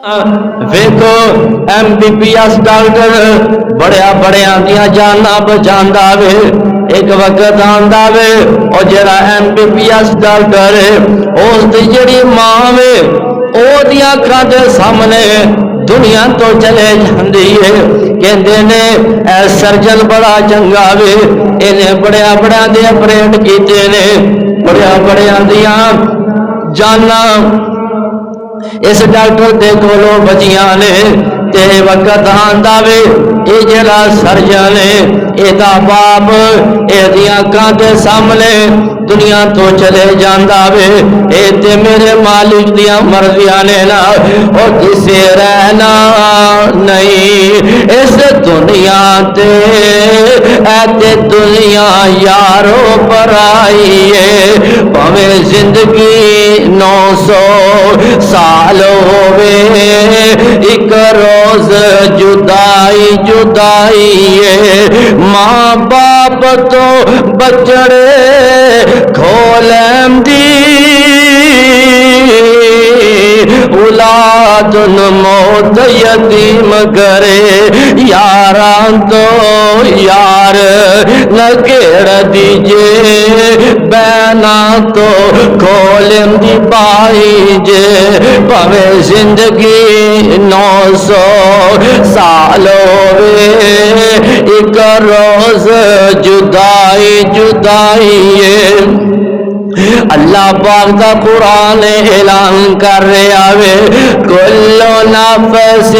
ویکھو MBBS doctor بڑیا دیا جانا بچاندا وے، ایک وقت آندا وے او جڑا MBBS ڈاکٹر ہے اس دی جڑی ماں وے او دیاں اکھاں دے سامنے دنیا تو چلے جاندی ہے، کہندے نے اے سرجن بڑا چنگا وے، انہیں بڑیا دے آپریٹ کیتے نے، بڑیا دیاں جانا اس ڈاکٹر دے کولو بچیاں نے، تے وقت آندا وے اے جڑا سرجن ہے اے دا باپ اے دیاں اکھاں دے سامنے دنیا تو چلے جاندا وے، اے تے میرے مالک دیاں مرضیاں نے نا او کسے رہنا نہیں اس دنیا تے، اے تے دنیا یارو پر آئی ہے، پاویں زندگی 900 سال ہووے ایک روز جدائی ہے، ماں باپ تو بچڑے کھولیں دی اولاد موت یتیم کرے، یاران تو یار نکیڑ دیجے، بینا تو کھولیں دی بائی جے، پاویں زندگی 900 سال ہووے ایک روز جدائی ہے۔ اللہ پاک دا قرآن اعلان کر رہا ہے کل نفس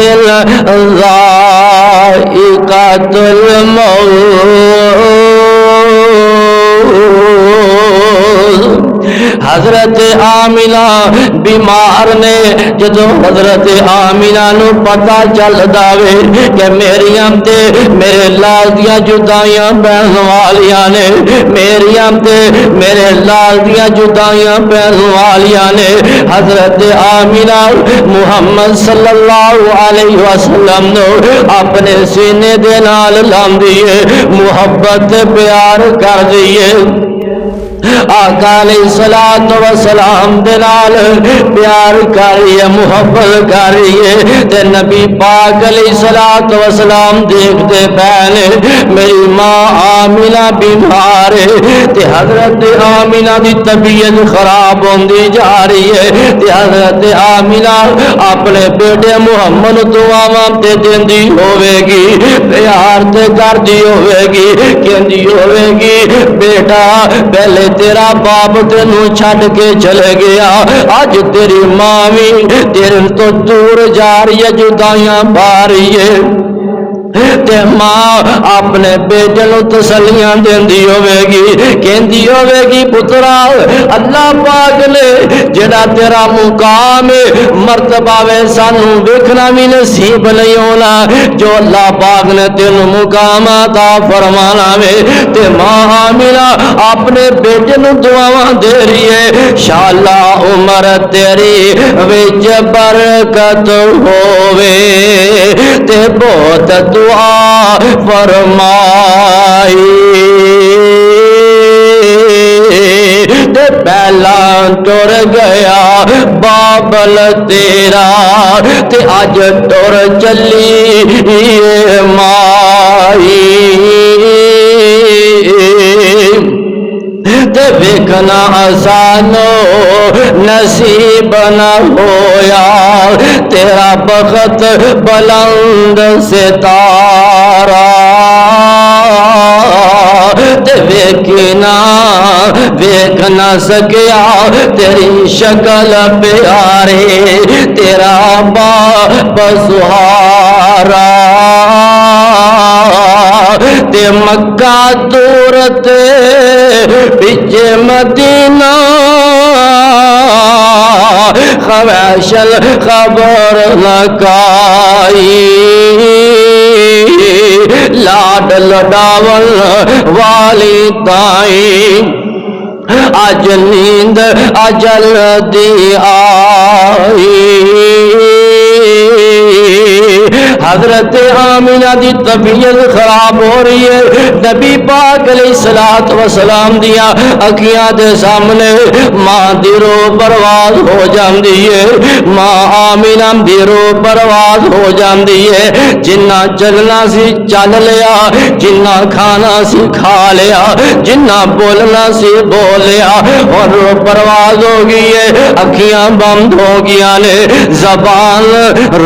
ذائقۃ الموت۔ حضرت آمینہ بیمار نے جدو حضرت آمینہ نو پتہ چل داوے کہ میریاں تے میرے لال دیاں جدائیاں بہن والیاں نے، میریاں تے میرے لال دیاں جدائیاں بہن والیاں نے، حضرت آمینہ محمد صلی اللہ علیہ وسلم نو اپنے سینے دے نال لاندیے، محبت پیار کر دیے، آقا علیہ الصلوۃ والسلام دلال پیار کریے، محبت کریے، تے نبی پاک علیہ الصلوۃ والسلام دیکھتے پہنے میری ماں آمینہ بیمار ہے، تے حضرت آمینہ دی طبیعت خراب ہوندی جا رہی ہے، تے حضرت آمینہ اپنے بیٹے محمد دعاواں تے دیندی ہوے گی، پیار تے کردی ہوے گی، کہندی ہوے گی بیٹا پہلے تیرا باپ تینوں چھڈ کے چلے گیا، اج تیری ماں بھی تیرے تو دور جا رہی ہے، جدائیاں پا رہی ہے، تے ماں اپنے بیٹے نو تسلیاں دیندی ہوے گی، کہندی ہوے گی پترا اللہ پاک نے جڑا تیرا مقام مرتبہ وے سانو ویکھنا بھی نصیب نہیں ہونا، جو اللہ پاک نے تینوں مقام عطا فرمانا وے، تے ماں آمینہ اپنے بیٹے نو دعاواں دے رہی ہے انشاءاللہ عمر تیری وچ برکت ہووے، تے بہت دعا فرمائی، تے پہلا ٹر گیا بابل تیرا، تے اج ٹر چلی مائی، تے ویکھنا آسانو نصیب نہ ہویا، تیرا بخت بلند ستارہ، تے ویکھ نہ سکیا تیری شکل پیارے، تیرا باپ سہارا، تے مکہ دور تے پیچھے مدینہ، خویشل خبر لکائی، لاڈ لڈاول والی تائی، اج نیند اجل دی آئی، حضرت حضرت آمینہ دی طبیعت خراب ہو رہی ہے، نبی پاک علیہ الصلوۃ والسلام دیاں اکھیاں دے سامنے ماں دی روح پرواز ہو جاندی ہے، ماں آمینہ دی روح پرواز ہو جاندی ہے، جنہ چلنا سی چل لیا، جنہ کھانا سی کھا لیا، جنہ بولنا سی بول لیا، اور روح پرواز ہو گئی ہے، اکھیاں بند ہو گیا نے، زبان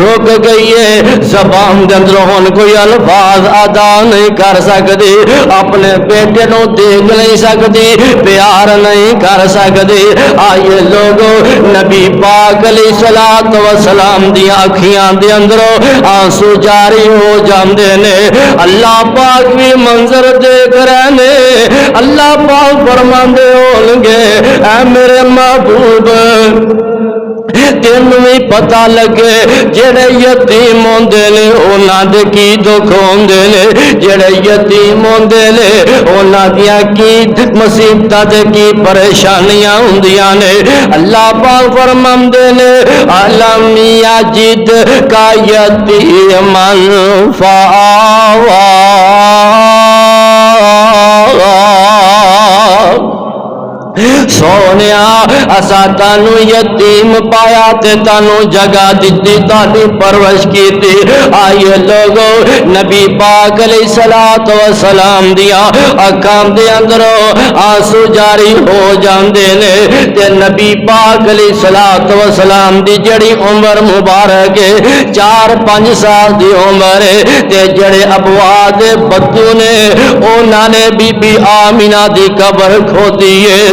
رک گئی ہے، زبان دے اندر ہن کوئی الفاظ ادا نہیں کر سکتی، اپنے بیٹے نو دیکھ نہیں سکتی، پیار نہیں کر سکتی۔ آئیے لوگو، نبی پاک علیہ الصلوۃ والسلام دی اکھیاں دے اندروں آنسو جاری ہو جاندے نے، اللہ پاک بھی منظر دیکھ رہے نے، اللہ پاک فرماندے ہون گے اے میرے محبوب تینوں بھی پتہ لگے جڑے یتیم ہوندے نے انہاں دے کی دکھ ہوندے نے، جڑے یتیم ہوندے نے انہاں دیاں کی مصیبتاں تے کی پریشانیاں ہوندیاں نے، اللہ پاک فرماندے نے علم یجد کا یتیما فآویٰ، سونیا اسا تانو یتیم پایا تے تانو جگہ دتی تاری پرورش کیتی۔ آئیے لوگو، نبی پاک علیہ الصلوۃ والسلام دیا اکھاں دے اندروں آنسو جاری ہو جاندے نے، تے نبی پاک علیہ الصلوۃ والسلام دی جڑی عمر مبارک ہے 4-5 سال دی عمر ہے، تے جڑے ابوا دے بدو نے انہاں نے بی بی آمینہ دی قبر کھودی ہے،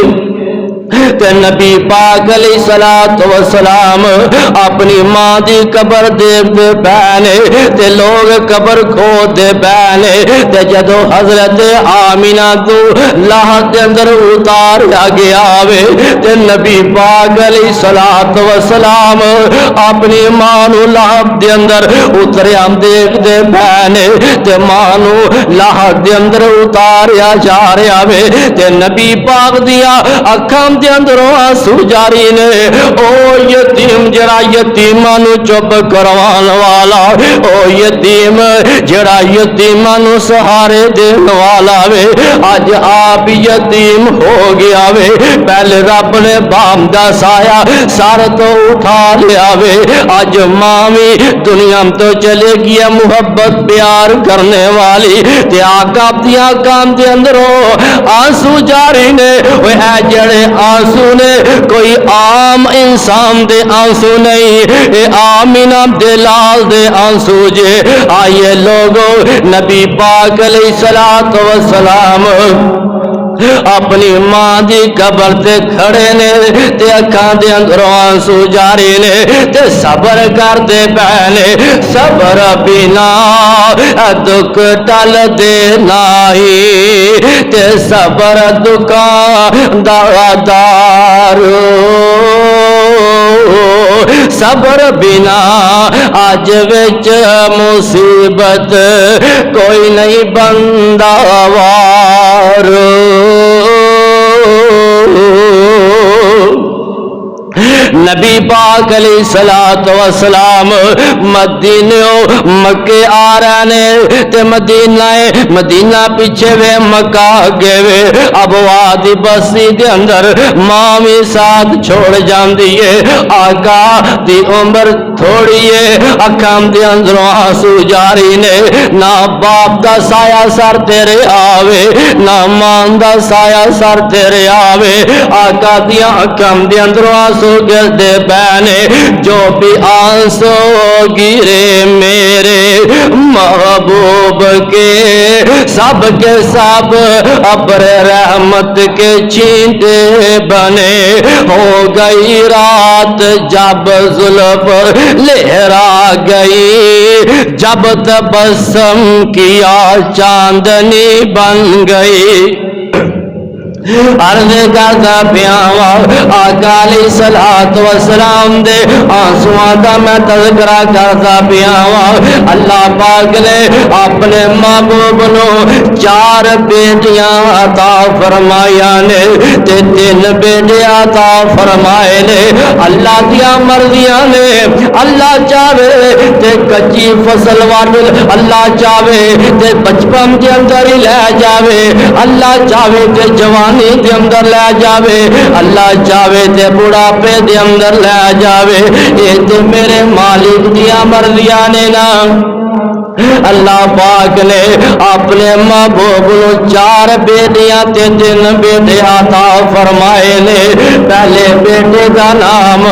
تے نبی پاک علیہ الصلوۃ والسلام اپنی ماں دی قبر دیکھ دے پہنے، تے لوگ قبر کھود دے پہنے، تے جدو حضرت آمینہ کو لاحق دے اندر اتاریا گیا وے، تے نبی پاک علیہ الصلوۃ والسلام اپنی ماں نو لاحق دے اندر اتریا دیکھ دے پہنے، تے ماں نو لاحق دے اندر اتاریا جا رہا وے، تے نبی پاک دیا اکھاں دے اندروں آنسو جاری نے، او یتیم جڑا یتیماں نو چپ کروان والا، او یتیم جڑا یتیماں نو سہارے دین والا وے، اج آپ یتیم ہو گیا وے، پہلے رب نے باپ دا سایہ سر تو اٹھا لیا وے، اج ماں بھی دنیا تو چلے گیا محبت پیار کرنے والی، تے آقا دیاں کام دے اندروں آنسو جاری نے، وہ ہے جڑے آنسو نے کوئی عام انسان دے آنسو نہیں، اے آمینہ دے لال دے آنسو جے۔ آئیے لوگو، نبی پاک علیہ الصلوۃ والسلام اپنی ماں دی قبر تے کھڑے نے، تے اکھاں دے اندروں آنسو جاری نے، تے صبر کردے پہنے، صبر بنا دکھ ٹل دے نائی، تے صبر دکاندار، صبر بنا آج وچ مصیبت کوئی نہیں بندہ وار۔ نبی پاک علیہ الصلوۃ والسلام مدینہ مکے آ رہے نے، تے مدینہ پیچھے وے مکہ اگے وے، ابوا دی بستی دے اندر ماں بھی ساتھ چھوڑ جاندی ہے، آقا دی عمر تھوڑی ہے، اکھاں دے اندروں آنسو جاری نے، نہ باپ دا سایہ سر تیرے آوے، نہ ماں دا سایہ سر تیرے آوے، آقا دیاں اکھاں دے اندروں آنسو دے بہنے، جو بھی آنسو گرے میرے محبوب کے، سب کے سب ابر رحمت کے چھینٹے بنے، ہو گئی رات جب زلف لہرا گئی، جب تبسم کیا چاندنی بن گئی۔ عرض کرتا پیا آقا علیہ الصلوۃ والسلام دے آنسواں دا میں تذکرہ کرتا پیا اللہ پاک نے اپنے محبوب نو 4 بیٹیاں عطا فرمایا نے تے 3 بیٹے عطا فرمائے نے اللہ دیا مرضیاں نے اللہ چاہے تے کچی فصل وڈ اللہ چاہے تے بچپن دے اندر ہی لے جاوے اللہ چاہے تے جوانی دے اندر لے جاوے اللہ چاہے تے بڑھاپے دے اندر لے جاوے اے تے میرے مالک دیا مرضیاں نے نا اللہ پاک نے اپنے محبوب کو 4 بیٹیاں تے 3 بیٹے عطا فرمائے نے پہلے بیٹے دا نام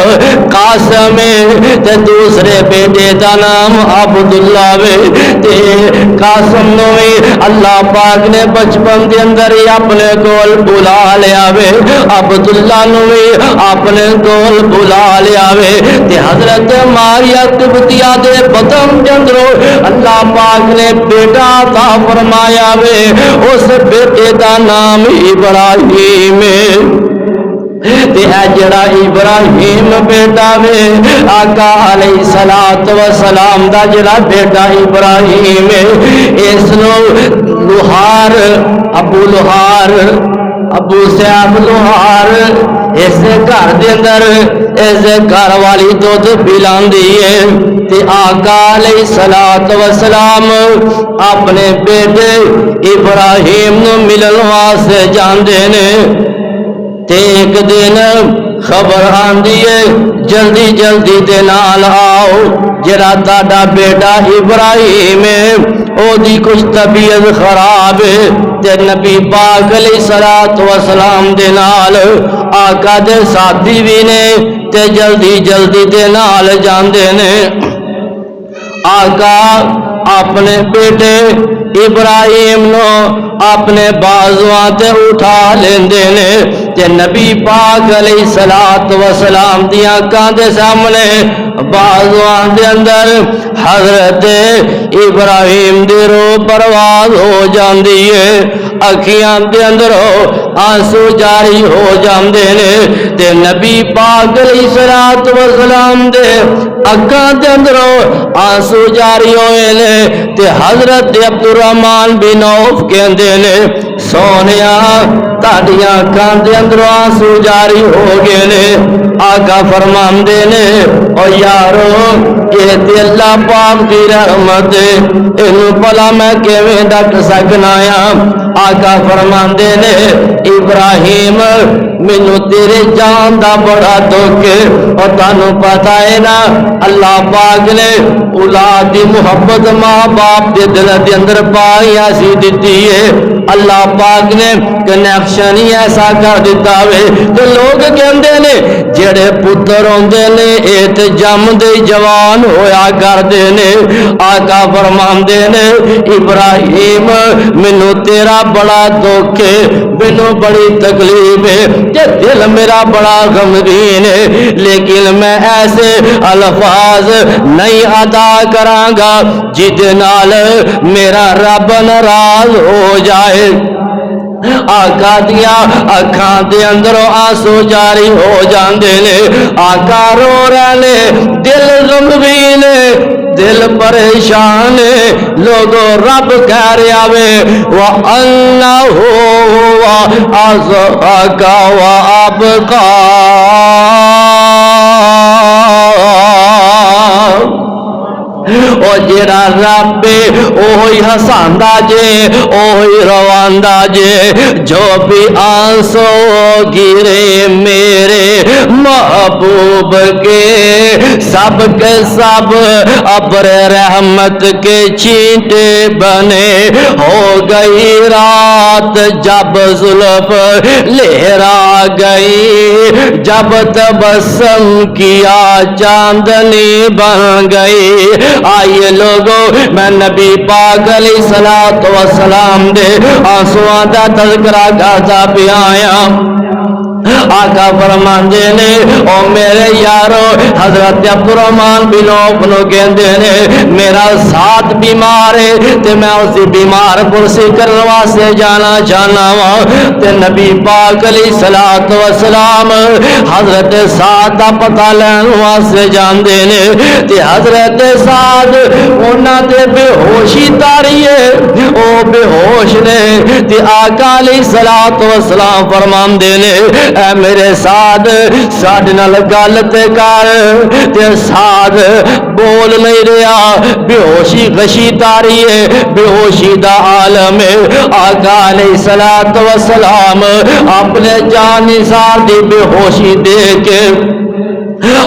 قاسم ہے تے دوسرے بیٹے دا نام عبداللہ ہے تے قاسم نو اللہ پاک نے بچپن دے اندر ہی اپنے کول بلا لیا وے عبداللہ نو اپنے کول بلا لیا وے تے حضرت ماریا قبطیہ دے بدن دے اندر اللہ پاک نے بیٹا عطا فرمایا وے اس بیٹے دا نام ابراہیم تے اے جڑا ابراہیم بیٹا وے آقا علیہ الصلوۃ والسلام دا جڑا بیٹا ابراہیم اس نو لوہار ابو سیاف لوہار اس گھر دے اندر اس گھر والی دودھ پلاندی ہے تے آقا علیہ الصلوۃ والسلام اپنے بیٹے ابراہیم نو ملن واسطے جاندے نے تے ایک دن خبر آندی ہے جلدی جلدی دے نال آؤ جڑا تہاڈا بیٹا ابراہیم ہے او دی کچھ طبیعت خراب ہے تے نبی پاک علیہ الصلوۃ والسلام دے نال آقا دے ساتھی بھی نے تے جلدی جلدی دے نال جاندے نے آقا اپنے بیٹے ابراہیم نو اپنے بازواں تے اٹھا لیندے نے تے نبی پاک علیہ الصلوۃ والسلام دی آنکھاں دے سامنے بازواں دے اندر حضرت ابراہیم دی روح پرواز ہو جاندی ہے اکھیاں دے اندر آنسو جاری ہو جاندے نے تے نبی پاک علیہ الصلوۃ والسلام دے اکھاں دے اندر آنسو جاری ہوئے نے تے حضرت عبد الرحمن بن عوف کہندے نے سونیا تاڑیاں اکھاں دے اندر آنسو جاری ہو گئے نے آقا فرماندے نے او یارو یہ تے اللہ پاک دی رحمت اینو بھلا میں کیویں ڈٹ سکنا آقا فرماندے نے ابراہیم مینوں تیرے جان دا بڑا دکھ اور تانوں پتہ ہے نا اللہ پاک نے اولاد دی محبت ماں باپ دے دل دے اندر پائی سی دتی ہے اللہ پاک نے کنیکشن ہی ایسا کر دیتا وے تو لوگ کہندے نے جڑے پتر ہوندے نے اے تے جم دے جوان ہویا کردے نے آقا فرماندے نے ابراہیم مینوں تیرا بڑا دکھ ہے مینوں بڑی تکلیف ہے کہ دل میرا بڑا غمگین ہے لیکن میں ایسے الفاظ نہیں ادا کراں گا جس نال میرا رب ناراض ہو جائے آقا دیا اکھاں دے اندروں آنسو جاری ہو جاندے نے آقا رو رہے دل غمگین دل پریشان لوگوں رب کہہ رہا وے وَأَنَّهُ أَضْحَكَ وَأَبْكَى او جڑا رب اوہی ہساندا جے اوہی رواندا جے جو بھی آنسو گرے میرے محبوب کے سب ابر رحمت کے چینٹے بنے ہو گئی رات جب زلف لہرا گئی جب تبسم کیا چاندنی بن گئی آئیے لوگوں میں نبی پاک علیہ الصلوۃ والسلام دے آنسواں دا تذکرہ کرتا پیا آیا آقا فرماندے نے او میرے یارو حضرت عبد الرحمن بن عوف نو کہندے نے میرا ساتھ بیمار ہے تے میں اسی بیمار پرسی کرن واسطے جانا چاہنا وا تے نبی پاک علیہ الصلوۃ والسلام حضرت سعد دا پتہ لین واسطے جاندے نے تے حضرت سعد انہاں تے بے ہوشی تاری ہے او بے ہوش نے تے آقا علیہ الصلوۃ والسلام فرماندے نے اے میرے سعد ساڈے نال گل تے کر تے سعد بول نہیں رہا بے ہوشی غشی تاری ہے بے ہوشی دا عالم ہے آقا علیہ الصلوۃ والسلام اپنے جان نثار دی بے ہوشی دیکھ کے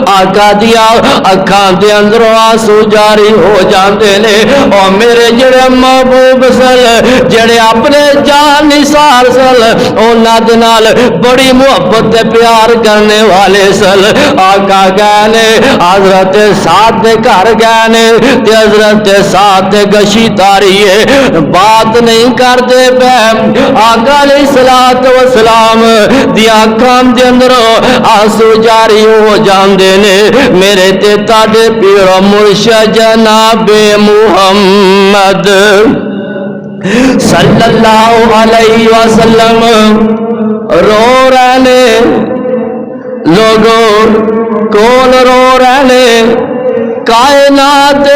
آقا دیا اکھاں دے اندروں آنسو جاری ہو جاندے نے اور میرے جڑے محبوب سل جڑے اپنے جان نثار سل انہاں دے نال بڑی محبت تے پیار کرنے والے سل آقا گئے نے حضرت سعد دے گھر گئے نے تے حضرت سعد تے گشی تاری ہے بات نہیں کردے پے آقا علیہ الصلوۃ والسلام دی اکھاں دے اندروں آنسو جاری ہو جاندے نے میرے تے تاڑے پیر و مرشد جناب محمد صلی اللہ علیہ وسلم رو رہنے لوگوں کون رو رہنے کائنات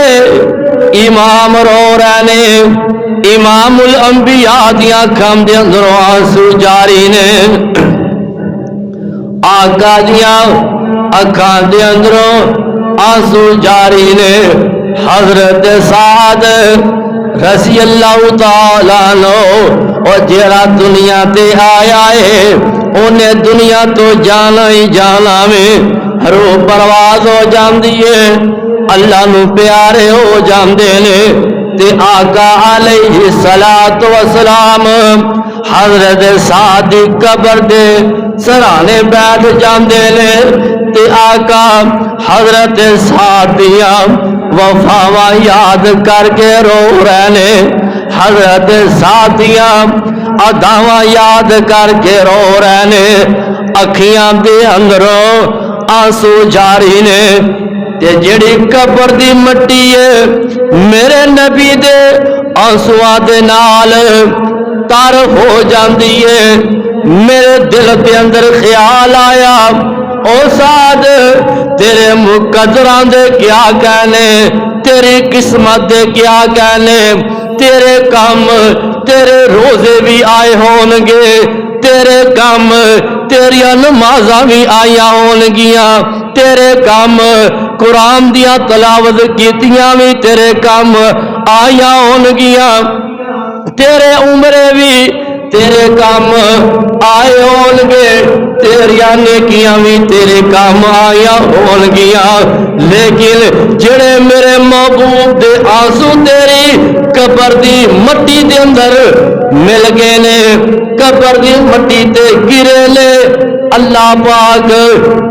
امام رو رہنے امام الانبیاء دیاں کھم دے اندروں آنسو جاری نے آقا دیاں اکھاں دے اندروں آنسو جاری نے حضرت سعد رضی اللہ تعالیٰ عنہ اور جڑا دنیا تے آیا ہے انہیں دنیا تو جانا ہی جانا میں روح پرواز ہو جاندی ہے اللہ نو پیارے ہو جاندے نے تے آقا علیہ الصلوۃ والسلام حضرت سعد دی قبر دے سرانے بیٹھ جاندے نے تے آقا حضرت سعد دیاں وفاواں یاد کر کے رو رہنے حضرت سعد دیاں اداواں یاد کر کے رو رہنے اکھیاں دے اندروں آنسو جاری نے تے جڑی قبر دی مٹی ہے میرے نبی دے آنسواں دے نال تر ہو جاندی ہے میرے دل دے اندر خیال آیا او سعد تیرے مقدراں دے کیا کہنے تیری قسمت دے کیا کہنے تیرے کام تیرے روزے بھی آئے ہونگے تیرے کام تیری نمازاں بھی آیا ہونگیاں تیرے کام قرآن دیا تلاوت کیتیاں بھی تیرے کام آیا ہونگیاں تیرے عمرے بھی تیرے کام آئے ہونگے تیریاں نیکیاں بھی تیرے کام آیا ہونگیاں لیکن جڑے میرے محبوب دے آنسو تیری قبر دی مٹی دے اندر مل گئے نے قبر دی مٹی تے گرے لے اللہ پاک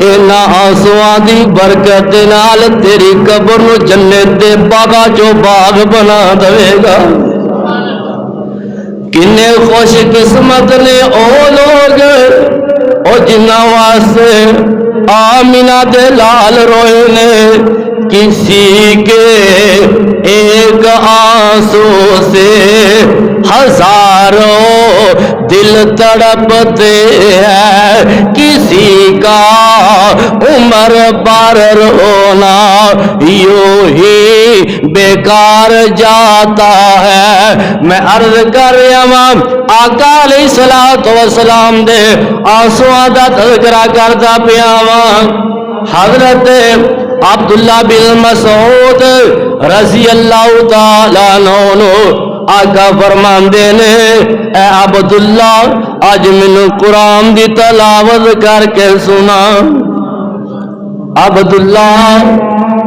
اینا آنسواں دی برکت دے نال تیری قبر نو جنت دے باغاں چوں باغ بنا دے گا کنے خوش قسمت نے او لوگ او جنہ واسطے آمینہ دے لال روئے نے کسی کے ایک آنسو سے ہزاروں دل تڑپتے ہیں کسی کا عمر بھر رونا یوں ہی بیکار جاتا ہے میں عرض کر رہا ہوں آقا علیہ الصلوۃ والسلام دے آنسواں دا تذکرہ کردا پیا ہاں حضرت عبداللہ بن مسعود رضی اللہ تعالیٰ عنہ آقا فرماندے نے اے عبداللہ آج مینوں قرآن دی تلاوت کر کے سنا عبداللہ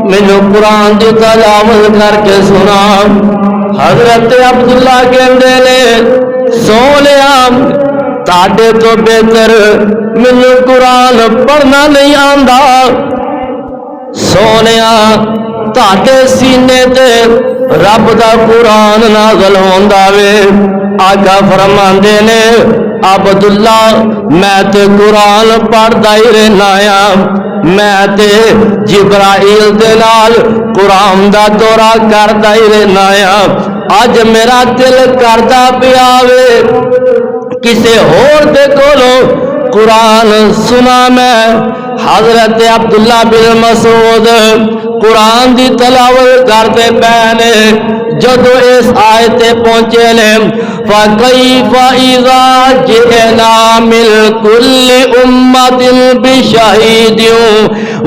مینوں قرآن دی تلاوت کر کے سنا حضرت عبداللہ کہندے نے سونیا تاڑے تو بہتر مینوں قرآن پڑھنا نہیں آندا سونیا تاڑے سینے تے رب دا قرآن نازل ہوندا وے آقا فرماندے نے عبداللہ میں تے قرآن پڑھدا ہی رہنا آ، میں تے جبرائیل دے نال قرآن دا دورہ کردا ہی رہنا آ، اج میرا دل کردا پیا وے کسے ہور دے کولو قرآن سنا میں۔ حضرت عبداللہ بن مسعود قرآن دی تلاوت کرتے پہنے جدو اس آیت پہنچے نے فَكَيْفَ إِذَا جِئْنَا مِنْ كُلِّ أُمَّةٍ بِشَهِيدٍ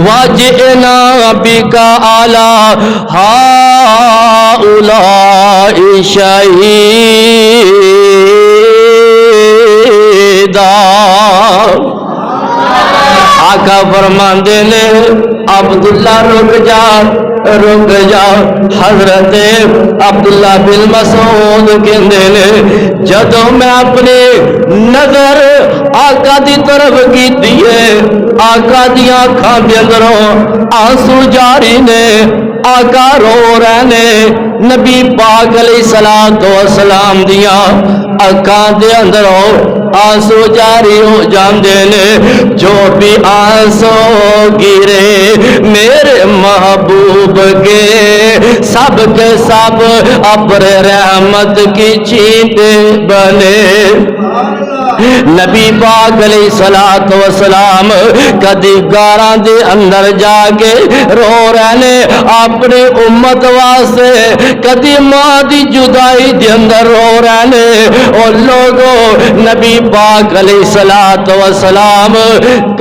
وَجِئْنَا بِكَ عَلَى هَؤُلَاءِ شَهِيدًا۔ آقا فرماندے نے عبداللہ رک جا رک جا۔ حضرت عبداللہ بن مسعود کہندے نے جدوں میں اپنی نظر آقا دی طرف کی دیے آقا دی آنکھاں دے اندروں آنسو جاری نے، آقا رو رہے نے، نبی پاک علیہ الصلوۃ والسلام دیاں آقا دے اندروں آنسو جاری ہو جاندے نے۔ جو بھی آنسو گرے میرے محبوب کے سب ابر رحمت کی چھینٹے بنے۔ نبی پاک علیہ الصلوۃ والسلام کدی گاراں دے اندر جا کے رو رہے نے اپنی امت واسطے، کدی ماں دی جدائی دے اندر رو رہے نے۔ اور لوگوں نبی پاک علیہ الصلوۃ والسلام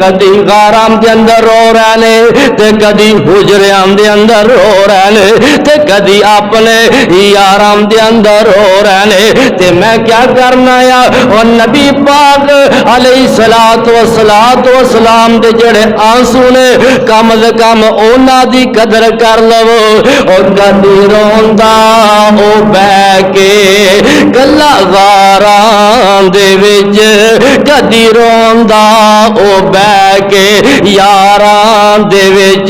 کدی غاراں دے اندر رو رہے نے تے کدی حجریاں دے اندر رو رہے نے تے کدی اپنے یاراں دے اندر رو رہے نے۔ تے میں کیا کرنا یا اور نبی پاک علیہ الصلوۃ والسلام دے جڑے آنسو نے کم از کم اونا دی قدر کر لو۔ اور کدی روندا او بہ کے گلا غاراں دے وچ، کدی روندا او بہ کے یاراں دے وچ،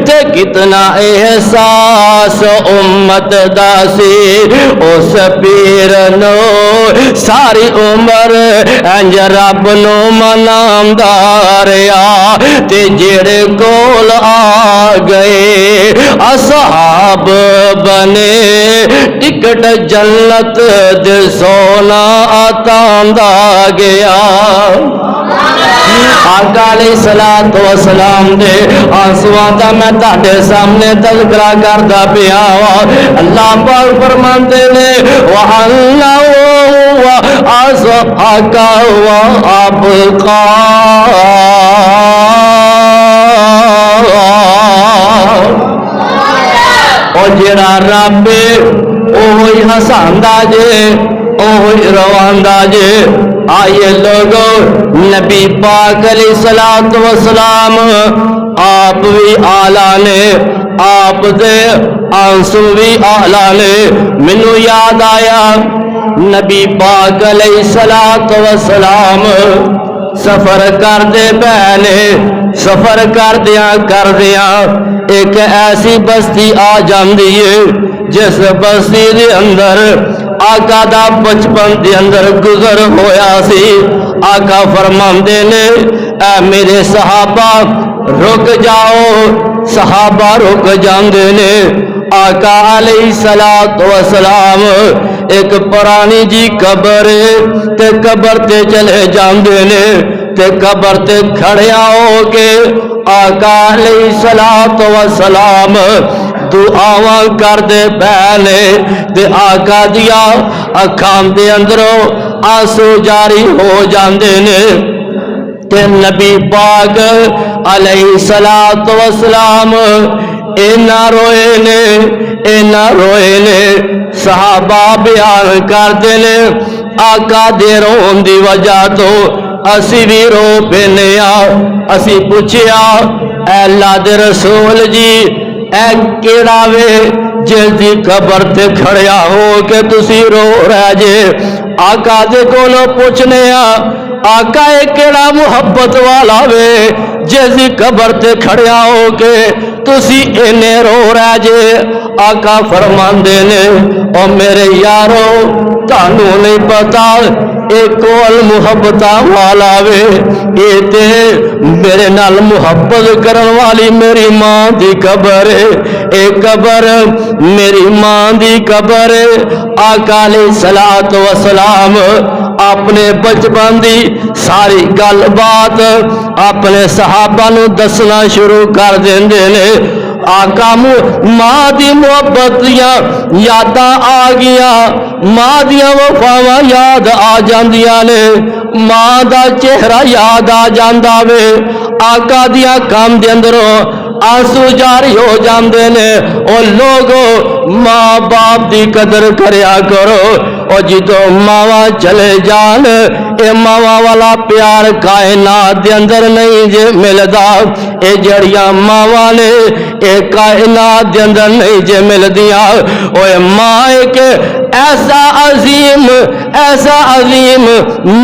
تے کتنا احساس امت دا سی اس پیر نو ساری عمر انج رب نو مناندا رہیا۔ تے جڑے کول آ گئے اصحاب بنے ٹکٹ جنت دے سونا آتاندا گیا۔ آقا علیہ الصلوۃ والسلام دے آنسواں دا میں تہاڈے سامنے تذکرہ کردا پیا وا۔ اللہ پاک فرماندے نے وَأَنَّهُ وَأَضْحَكَ وَأَبْكَى۔ اور جڑا رب اوہی ہساندا جے اوہی رواندا جے۔ آئیے لوگوں نبی پاک علیہ الصلوۃ والسلام آپ بھی آلہ نے، آپ دے آنسو بھی آلہ نے۔ مینوں یاد آیا نبی پاک علیہ الصلوۃ والسلام سفر کردے پہنے، سفر کردیاں ایک ایسی بستی آ جاندی ہے جس بستی دے اندر آقا دا بچپن دے اندر گزر ہویا سی۔ آقا فرماندے نے اے میرے صحابہ رک جاؤ، صحابہ رک جاندے نے۔ آقا علیہ الصلوۃ والسلام ایک پرانی جی قبر تے قبر تے چلے جاندے نے تے قبر تے کھڑیا ہو کے آقا علیہ الصلوۃ والسلام دعاواں کردے پہنے تے آقا دیا اکھاں دے اندروں آنسو جاری ہو جاندے نے۔ تے نبی پاک علیہ الصلوۃ والسلام اینا روئے نے صحابہ بیان کردے نے آقا دے رون دی وجہ تو اسی بھی رو پینے اسی پوچھیا اے اللہ دے رسول جی اے کیڑا وے جس دی قبر تے کھڑیا ہو کے تسی رو رہے جے۔ آقا دے کولو پوچھنے آقا اے کیڑا محبت والا وے جس دی قبر تے کھڑیا ہو کے تسی اینے رو رہے جے۔ آقا فرماندے نے او میرے یارو تانوں نہیں پتا اے کول محبت والا وے، اے تے میرے نال محبت کرن والی میری ماں دی قبر ہے، اے قبر میری ماں دی قبر ہے۔ آقا علیہ الصلوۃ والسلام اپنے بچپن دی ساری گل بات اپنے صحابہ نو دسنا شروع کر دیندے نے۔ آقا ماں دی محبت دیاں یاداں آ گیا، ماں دیاں وفاواں یاد آ جاندیاں نے، ماں دا چہرہ یاد آ جاندا وے، آقا دیاں کام دے اندروں آنسو جاری ہو جاندے نے۔ او لوگو ماں باپ دی قدر کریا کرو، او جدوں ماواں چلے جان اے ماواں والا پیار کائنات دے اندر نہیں جے ملدا، اے جڑیاں ماواں نے اے کائنات دے اندر نہیں جے ملدیاں۔ اوے ماں ایک ایسا عظیم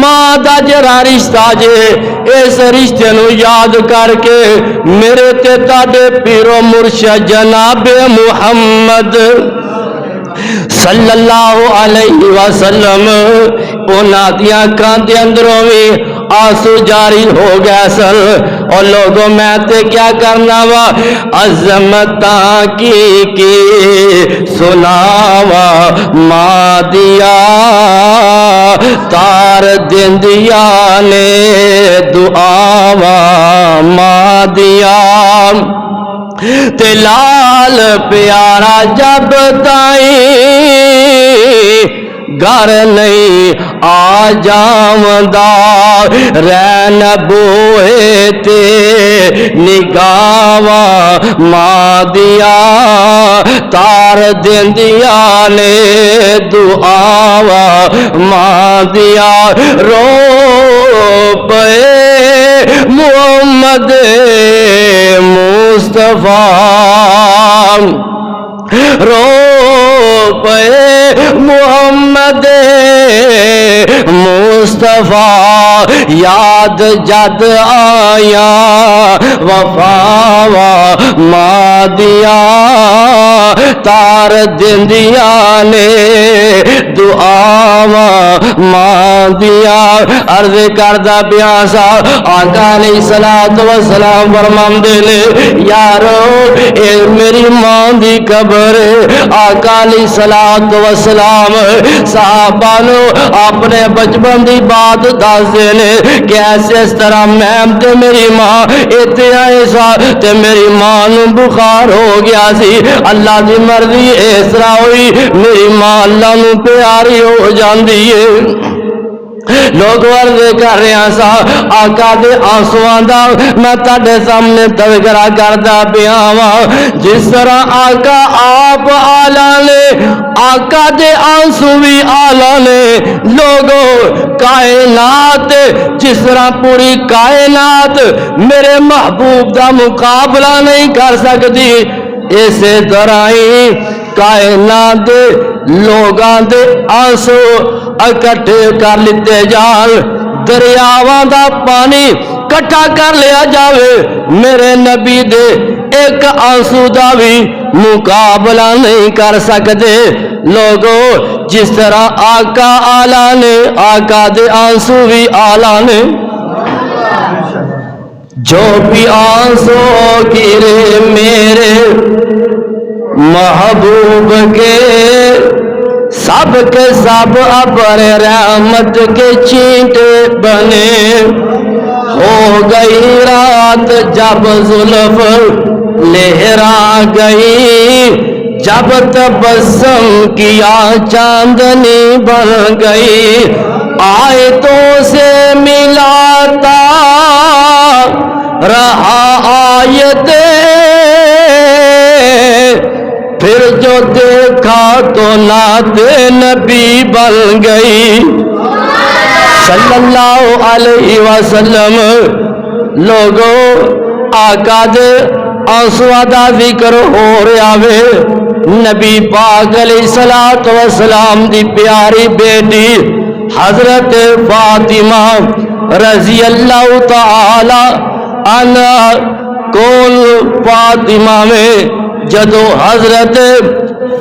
ماں دا جڑا رشتہ جے، اس رشتے نو یاد کر کے میرے تے تاڈے پیرو مرشد جناب محمد صلی اللہ علیہ وسلم انہاں دیاں اکھاں دے اندروں وی آنسو جاری ہو گیا سن۔ اور لوگوں میں تے کیا کرنا وا، عظمتاں کی سناوا ماں دیا، تار دیندیا نے دعاوا ماں دیا، تے لال پیارا جب تائیں گھر نہیں آ جاوندا، رہن بوئے تے نگاواں ماں دیا، تار دیندیا نے دعاواں ماں دیا، رو پئے محمد مصطفیٰ، رو پئے محمد مصطفیٰ، یاد جد آیا وفاوا ماں دیا، تار دیندیا نے دعاواں ماں دیا۔ عرض کردہ پیاسا آقا علیہ الصلوۃ والسلام فرماندے نے، یارو اے میری ماں دی قبر، آقا علیہ الصلوۃ والسلام صحابہ نو اپنے بچپن دی بات دسدے نے کہ ایسے اس طرح میں تے میری ماں ایتھے آئے سا تے میری ماں نو بخار ہو گیا سی، اللہ دی مرضی اس طرح ہوئی میری ماں اللہ نو پیاری ہو جاندی ہے۔ لوگ عرض کر رہے ہیں سا آقا دے آنسواں دا میں تاڈے سامنے تذکرہ کردا پیا واں، جس طرح آقا آپ آلہ نے، آقا دے آنسو بھی آلہ نے۔ لوگوں کائنات جس طرح پوری کائنات میرے محبوب دا مقابلہ نہیں کر سکتی، اسی طرح ہی کائنات دے لوگاں دے آنسو اکٹھے کر لیتے جان، دریاواں دا پانی کٹھا کر لیا جاوے، میرے نبی دے ایک آنسو دا بھی مقابلہ نہیں کر سکتے۔ لوگوں جس طرح آقا آلہ نے، آقا دے آنسو بھی آلہ نے۔ جو بھی آنسو گرے میرے محبوب کے، سب کے سب ابر رحمت کے چینٹے بنے، ہو گئی رات جب زلف لہرا گئی، جب تبسم کیا چاندنی بن گئی، آیتوں سے ملاتا رہا آیتیں، پھر جو دیکھا تو نعت نبی بن گئی صلی اللہ علیہ وسلم۔ لوگوں آقا دے آنسواں دا ذکر ہو رہا وے، نبی پاک علیہ الصلوۃ والسلام دی پیاری بیٹی حضرت فاطمہ رضی اللہ تعالی عنہا، کون فاطمہ میں جدو حضرت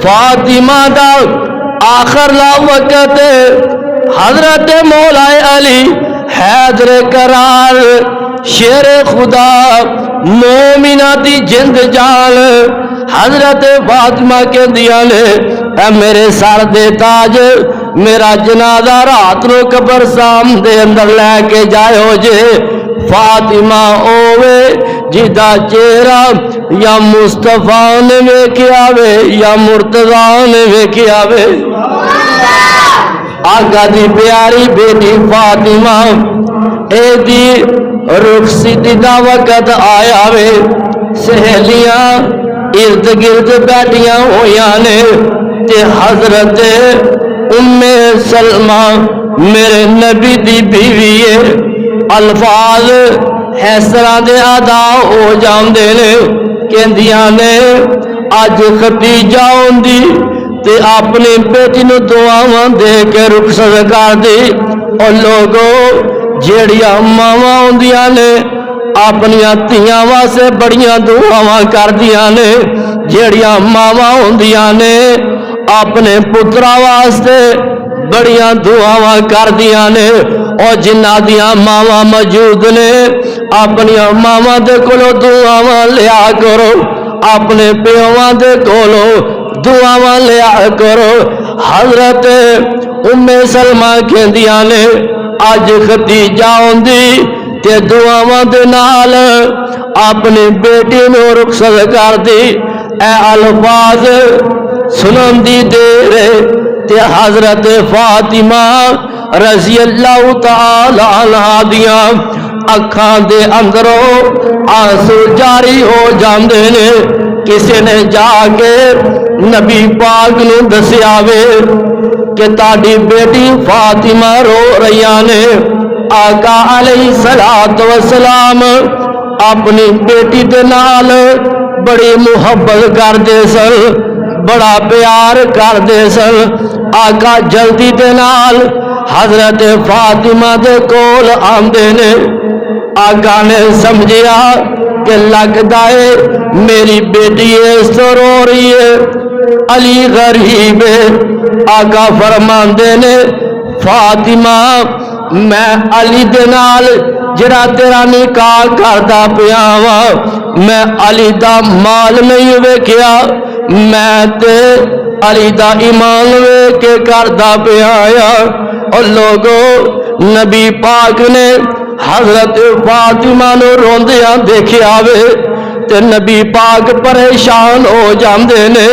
فاطمہ دا آخر لا وقت حضرت مولا علی حیدر کرار شیر خدا مومنہ دی جند جان حضرت فاطمہ کے دیا نے اے میرے سر دے تاج میرا جنازہ رات نو قبرستان دے اندر لے کے جائے جے فاطمہ اوے جدا چہرہ یا مصطفیٰ نے ویکھیا وے یا مرتضیٰ نے ویکھیا وے آقا دی پیاری بیٹی فاطمہ اے دی رخصتی دا وقت آیا وے سہیلیاں ارد گرد بیٹھیاں ہویاں نے تے حضرت ام سلمہ میرے نبی دی بیوی ہے الفاظ اس طرح دے ادا ہو جاندے نے کہندیاں نے اج ختیجہ ہوندی تے اپنی بیٹی نو دعاواں دے کے رخصت کر دی اور لوگوں جیڑیاں ماواں ہوندیاں نے اپنیاں دھیاں واسطے بڑیاں دعاواں کردیاں نے جیڑیاں ماواں ہوندیاں نے اپنے پترا واسطے بڑیاں دعاواں کردیاں نے اور جنہاں دیاں ماواں موجود نے اپنیاں ماواں دے کولوں دعاواں لیا کرو اپنے پیواں دے کولوں دعاواں لیا کرو حضرت ام سلمہ کہندیاں نے اج ختیجہ ہوندی تے دعاواں دے نال اپنی بیٹی نو رخصت کر دی اے الفاظ سنن دی دیر تے حضرت فاطمہ رضی اللہ تعالی عنہا دیاں اکھاں دے اندروں آنسو جاری ہو جاندے نے کسی نے جا کے نبی پاک نو دسیا وے کہ تاڑی بیٹی فاطمہ رو رہیاں نے آقا علیہ الصلوۃ والسلام اپنی بیٹی دے نال بڑی محبت کردے سن بڑا پیار کردے سن آقا جلدی دے نال حضرت فاطمہ دے کول آندے نے آقا نے سمجھیا کہ لگدا ہے میری بیٹی اس تو رو رہی ہے علی غریب ہے آقا فرماندے نے فاطمہ میں علی دے نال جڑا تیرا نکاح کردا پیا وا میں علی دا مال نہیں ویکھیا میں تے علی دا ایمان ویکھ کے کردا پیا اور لوگوں نبی پاک نے حضرت فاطمہ نو روندیاں دیکھیا وے تے نبی پاک پریشان ہو جاندے نے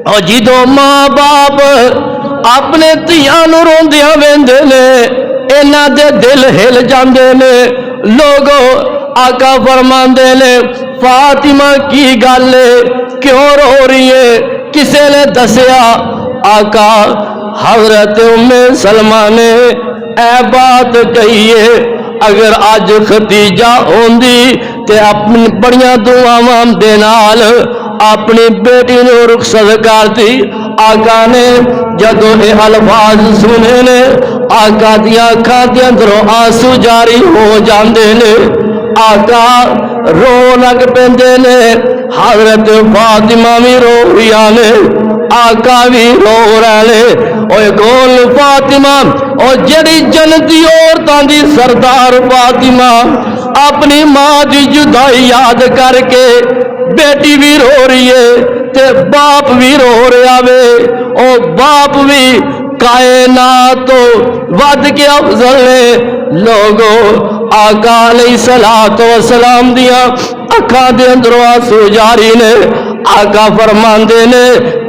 اور جدوں ماں باپ اپنے دھیاں نو روندیاں ویندے نے انہاں دے دل ہل جاندے نے لوگوں آقا فرماندے نے فاطمہ کی گل کیوں رو رہی ہے کسے نے دسیا آقا حضرت ام سلمہ نے اے بات کہی ہے اگر آج ختیجہ ہوندی تے اپنی بڑیاں دعاواں دے نال اپنی بیٹی نو رخصت کر دی آقا نے جدوں اے الفاظ سنے نے آقا دیاں اکھاں دے اندروں آنسو جاری ہو جاندے نے آقا رو لگ پیندے نے حضرت فاطمہ بھی رو رہیاں نے آقا بھی رو رہے اوے کول فاطمہ او جڑی جنتی عورتاں دی سردار فاطمہ اپنی ماں دی جدائی یاد کر کے بیٹی بھی رو رہی ہے تے باپ بھی رو رہا وے او باپ بھی کائنات تو ود کے افضل نے لوگوں آقا علیہ الصلوۃ والسلام دیاں اکھاں دے اندروں آنسو جاری نے آقا فرماندے نے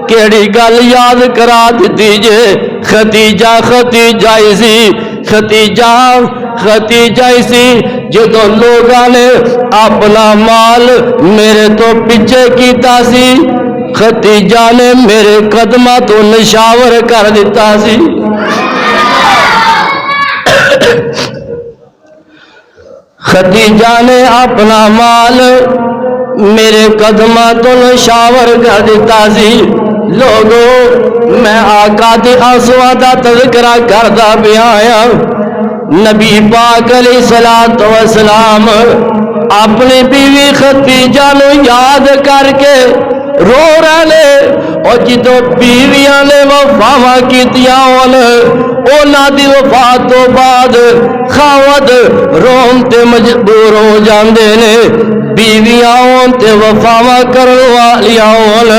کیڑی گل یاد کرا دتی جے ختیجہ ختیجہ سی ختیجہ سی جدوں لوگاں نے اپنا مال میرے تو پیچھے کیتا سی ختیجہ نے میرے قدماں تو نشاور کر دیتا سی ختیجہ نے اپنا مال میرے قدماں تو نشاور کر دیتا سی لوگوں میں آقا دے آنسواں دا تذکرہ کردا پیا آیا نبی پاک علیہ الصلوۃ والسلام اپنی بیوی ختیجہ نو یاد کر کے رو رہے اور جدو بیویاں نے وفاواں کیتیاں ہون اونا دی وفا تو بعد خاوند رون تے مجبور ہو جاندے نے بیویاں ہون تے وفاواں کرن والیاں ہون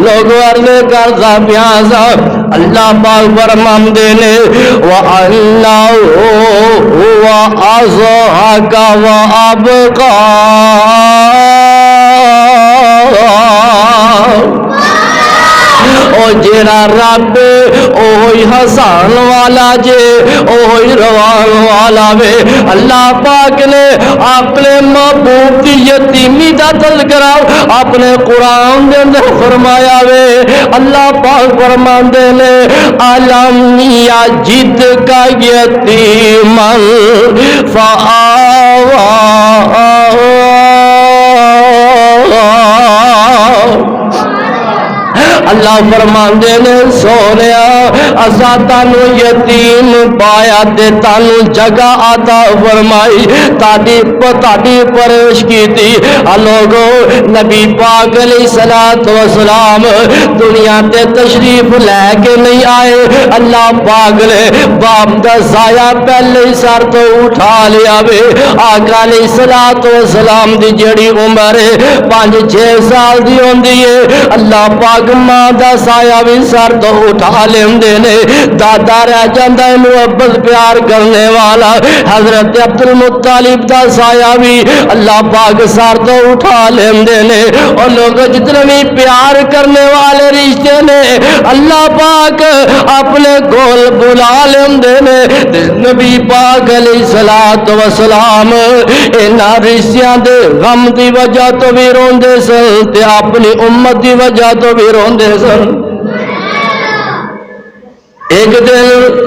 لوگ عرض کردا پیاسا اللہ پاک فرماندے نے وَأَنَّهُ هُوَ أَضْحَكَ وَأَبْكَى او جیڑا رب اوہی ہسان والا جے اوہی روان والا وے اللہ پاک نے اپنے محبوب دی یتیمی دا تذکرہ اپنے قرآن دے اندر فرمایا وے اللہ پاک فرماندے نے علم یجد کا یتیمن فآوا اللہ فرماندے نے سونیا اسا تانو یتیم پایا تے تانو جگہ عطا فرمائی تاڑی پرورش کیتی لوگو نبی پاک علیہ الصلوۃ والسلام دنیا تے تشریف لے کے نہیں آئے اللہ پاک نے باپ دا سایہ پہلے ہی سر تو اٹھا لیا وے آقا علیہ الصلوۃ والسلام دی جڑی عمر 5-6 سال دی ہوندی ہے اللہ پاک ماں دا سایہ بھی سر تو اٹھا لیندے نے دادا رہ جاندا ہے محبت پیار کرنے والا حضرت عبد المطلب دا سایہ بھی اللہ پاک سر تو اٹھا لیندے نے اور لوگ جتنے بھی پیار کرنے والے رشتے نے اللہ پاک اپنے کول بلا لیندے نے نبی پاک علیہ الصلوۃ والسلام انہاں رشتیاں دے غم دی وجہ تو بھی روندے سن تے اپنی امت دی وجہ تو بھی روندے سن ایک دن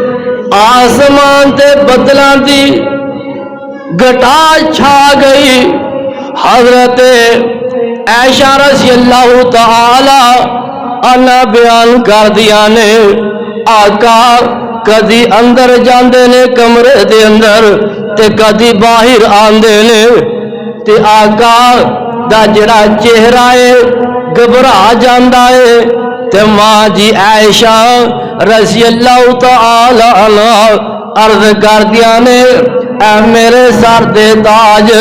آسمان تے بدلاں دی گھٹا چھا گئی حضرت عائشہ رضی اللہ تعالی عنہ بیان کر دیا نے آقا کدی اندر جاندے نے کمرے دے اندر تے کدی باہر آندے نے تے آقا دا جڑا چہرہ ہے گھبرا جاندا ہے تے ماں جی عائشہ رضی اللہ تعالی عنہ عرض کر دیا نے اے میرے سر دے تاج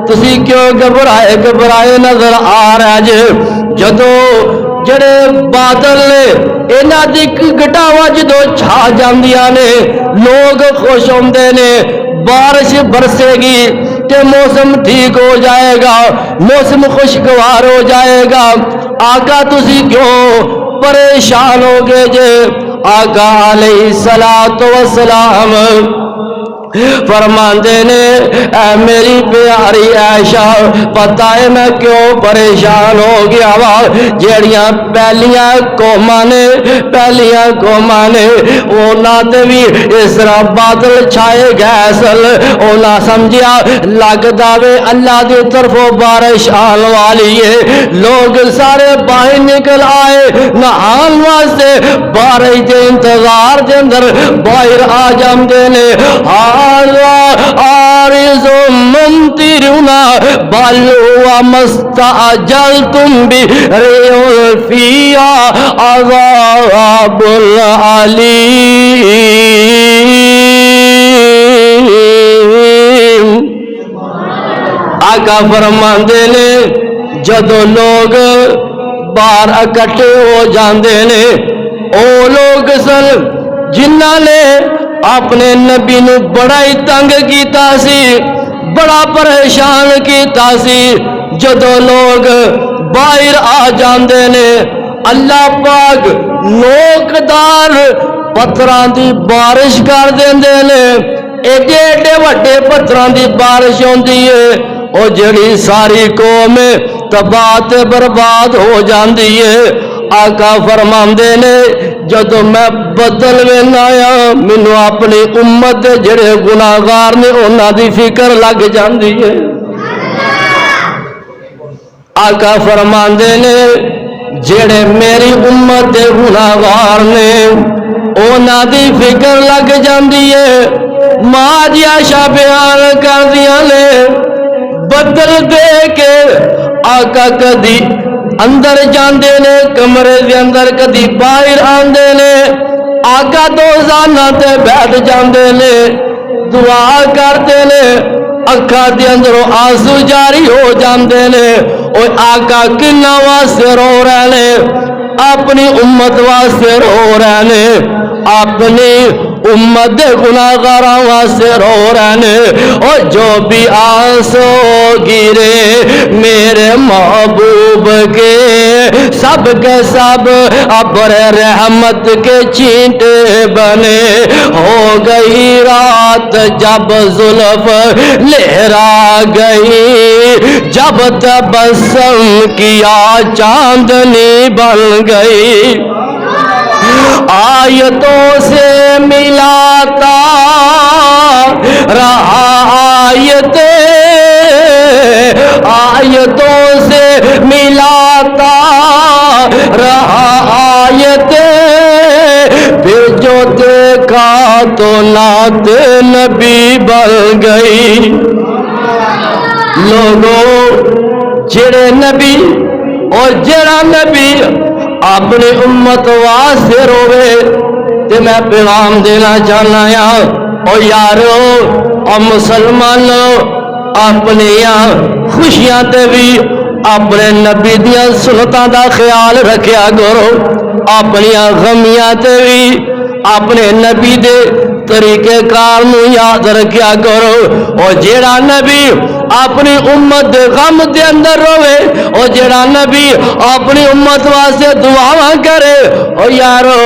تسی کیوں گھبرائے نظر آ رہا جے جدو جڑے بادل نے انہاں دی گٹاواں جدو چھا جاندیاں نے لوگ خوش ہوندے نے بارش برسے گی کہ موسم ٹھیک ہو جائے گا موسم خوشگوار ہو جائے گا آقا تسی کیوں پریشان ہو گئے جے آقا علیہ الصلوۃ والسلام فرماندے نے اے میری پیاری عائشہ پتہ ہے میں کیوں پریشان ہو گیا وا جیڑیاں پہلیاں قوماں نے اونا تے بھی اس طرح بادل چھائے گئے سن اونا سمجھیا لگدا وے اللہ دی طرفوں بارش آن والی ہے لوگ سارے باہر نکل آئے نہان واسطے بارش دے انتظار دے اندر باہر آ جاندے نے آرز ممطرنا بل ومستعجلتم بريح فيها عذاب عليم آقا فرماندے نے جدو لوگ باہر اکٹھے ہو جاندے نے او لوگ سن جنہاں نے اپنے نبی نو بڑا ہی تنگ کیتا سی بڑا پریشان کیتا سی جدو لوگ باہر آ جاندے نے اللہ پاک نوکدار پتھراں دی بارش کر دیندے نے ایڈے ایڈے وڈے پتھراں دی بارش ہوندی ہے او جڑی ساری قوم تباہ تے برباد ہو جاندی ہے آقا فرماندے نے جدو میں بدل میں آیا مینوں اپنی امت دے جڑے گناہگار نے انہاں دی فکر لگ جاندی ہے آقا فرماندے نے جڑے میری امت دے گناہگار نے انہاں دی فکر لگ جاندی ہے ماں جی عائشہ بیان کر دیا نے بدل دے کے آقا کدی اندر جاندے نے کمرے دے اندر کدی باہر آندے نے آقا دو زانہ تے بیٹھ جاندے نے دعا کرتے نے اکھا دے اندروں آنسو جاری ہو جاندے نے اوے آقا کنا واسطے رو رہے نے اپنی امت واسطے رو رہے نے اپنی امت گناہگاراں واسطے رو رہے نے اور جو بھی آنسو گرے میرے محبوب کے سب ابر رحمت کے چینٹے بنے ہو گئی رات جب زلف لہرا گئی جب تبسم کیا چاندنی بن گئی آیتوں سے ملاتا رہا آیتوں سے ملاتا رہا پھر جو دیکھا تو نعت نبی بن گئی لوگوں جڑے نبی اور جڑا نبی اپنی امت واسطے روے تے میں پیغام دینا چاہنا او یارو او مسلمانوں اپنی خوشیاں تے بھی اپنے نبی دیاں سنتاں دا خیال رکھیا کرو اپنی غمیاں تے بھی اپنے نبی دے طریقے کار نو یاد رکھیا کرو اور جیڑا نبی اپنی امت دے غم دے اندر روے اور جیڑا نبی اپنی امت واسطے دعاواں کرے اور یارو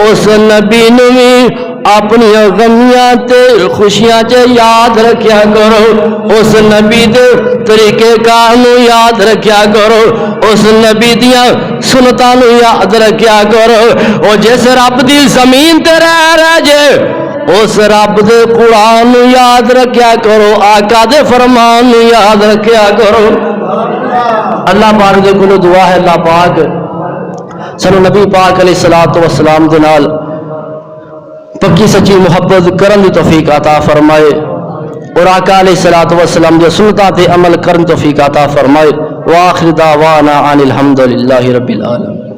اس نبی نو بھی اپنی غمیاں تے خوشیاں چے یاد رکھیا کرو اس نبی دے طریقے کار نو یاد رکھیا کرو اس نبی دیاں سنتاں نو یاد رکھیا کرو اور جس رب دی زمین تے رہ جے اس رب دے قرآن نو یاد رکھیا کرو آقا دے فرمان نو یاد رکھیا کرو اللہ پاک دے کولو دعا ہے اللہ پاک سنو نبی پاک علیہ السلام دے نال پکی سچی محبت کرن دی توفیق عطا فرمائے اور آقا علیہ السلام دے سنتاں تے عمل کرن توفیق عطا فرمائے وآخر دعوانا عن الحمدللہ رب العالمین